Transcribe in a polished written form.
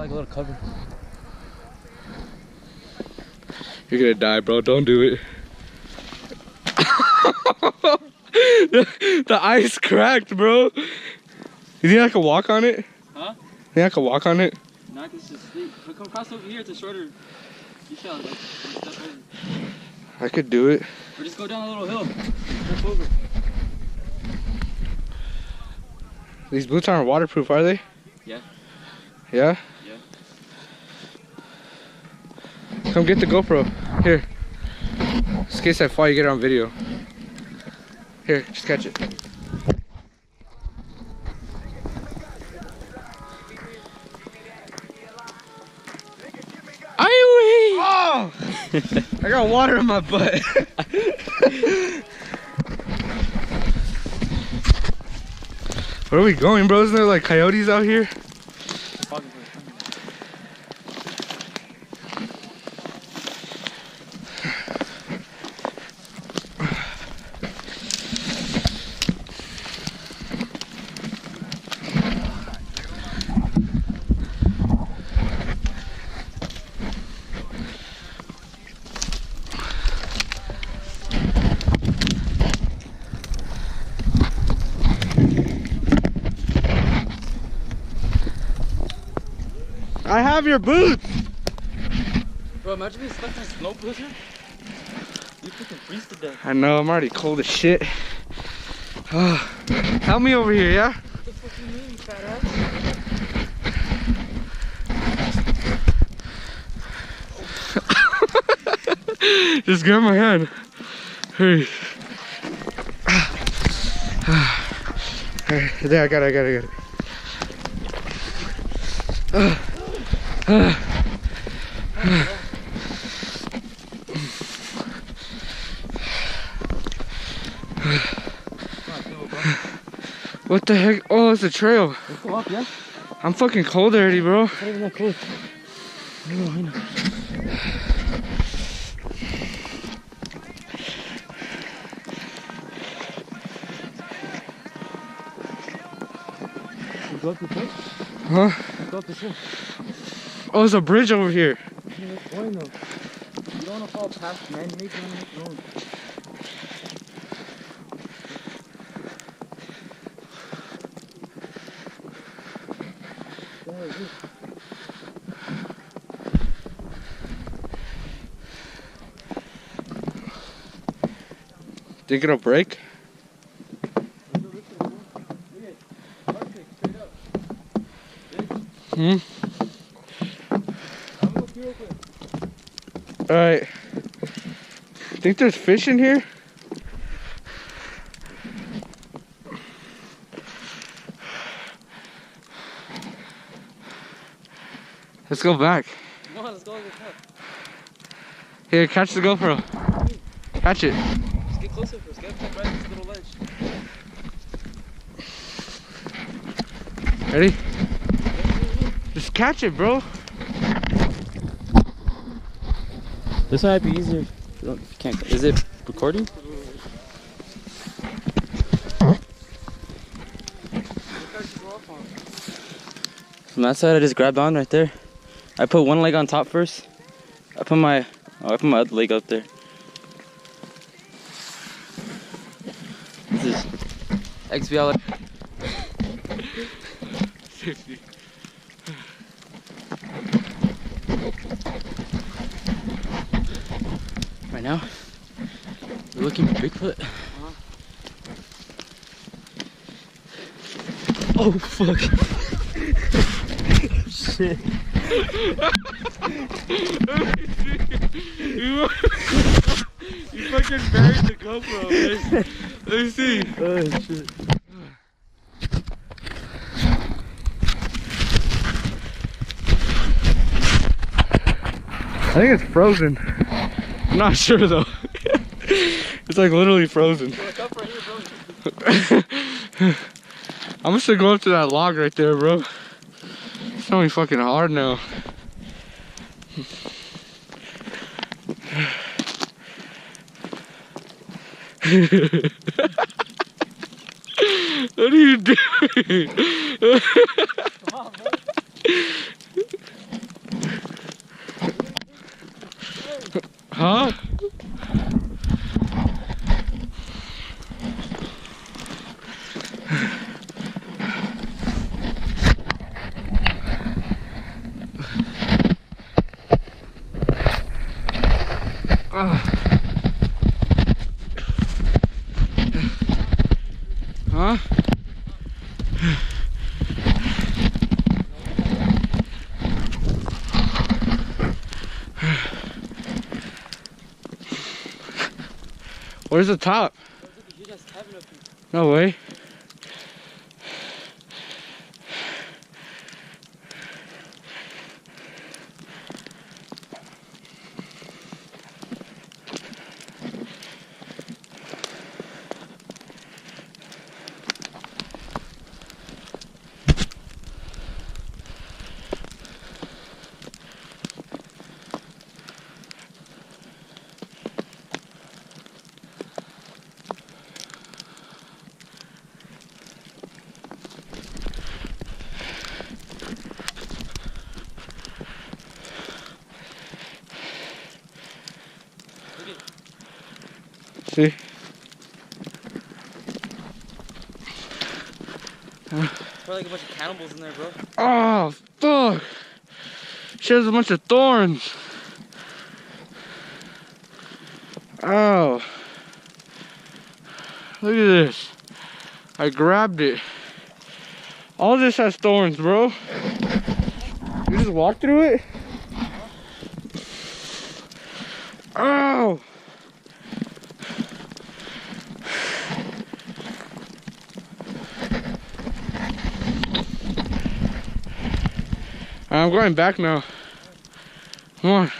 like a little cover. You're gonna die, bro. Don't do it. the ice cracked, bro. You think I can walk on it? Huh? You think I can walk on it? No, I can just sleep. If I come across over here, it's a shorter. You shall like step over. I could do it. Or just go down a little hill. Step over. These boots aren't waterproof, are they? Yeah. Yeah? Yeah. Come get the GoPro. Here. Just in case I fall, you get it on video. Here, just catch it. Oh! I got water in my butt. Where are we going, bro? Isn't there like coyotes out here? I have your boots! Bro, imagine being stuck in a snow blizzard. You freaking freeze to death. I know, I'm already cold as shit. Help me over here, yeah? What the fuck you mean, you fat ass? Just grab my hand. Hurry. There, I got it. What the heck? Oh, it's a trail. Let's go up, yeah? I'm fucking cold already, bro. It's not even that close. I know. Go up this way? Huh? Go up this way. Oh, there's a bridge over here. Yeah, that's fine though. You don't want to fall past man-made, you want to make your own. Think it'll break? Hmm? Alright. Think there's fish in here? Let's go back. No, let's go like that. Here, catch the GoPro. Catch it. Just get closer first. Get up right on this little ledge. Ready? Just catch it, bro. This might be easier. If you can't. Is it recording? From that side, I just grabbed on right there. I put one leg on top first. I put my other leg up there. This is XBL. 50. Right now, we're looking for Bigfoot. Oh fuck! Shit! You fucking buried the GoPro, man. Let me see. Oh shit! I think it's frozen. I'm not sure though. It's like literally frozen. I'm just gonna go up to that log right there, bro. It's gonna be fucking hard now. What are you doing? Come on, man. Huh? Huh? Where's the top? No way. See? Probably like a bunch of cannibals in there, bro. Oh, fuck. She has a bunch of thorns. Oh. Look at this. I grabbed it. All this has thorns, bro. You just walk through it? Oh. I'm going back now. Come on.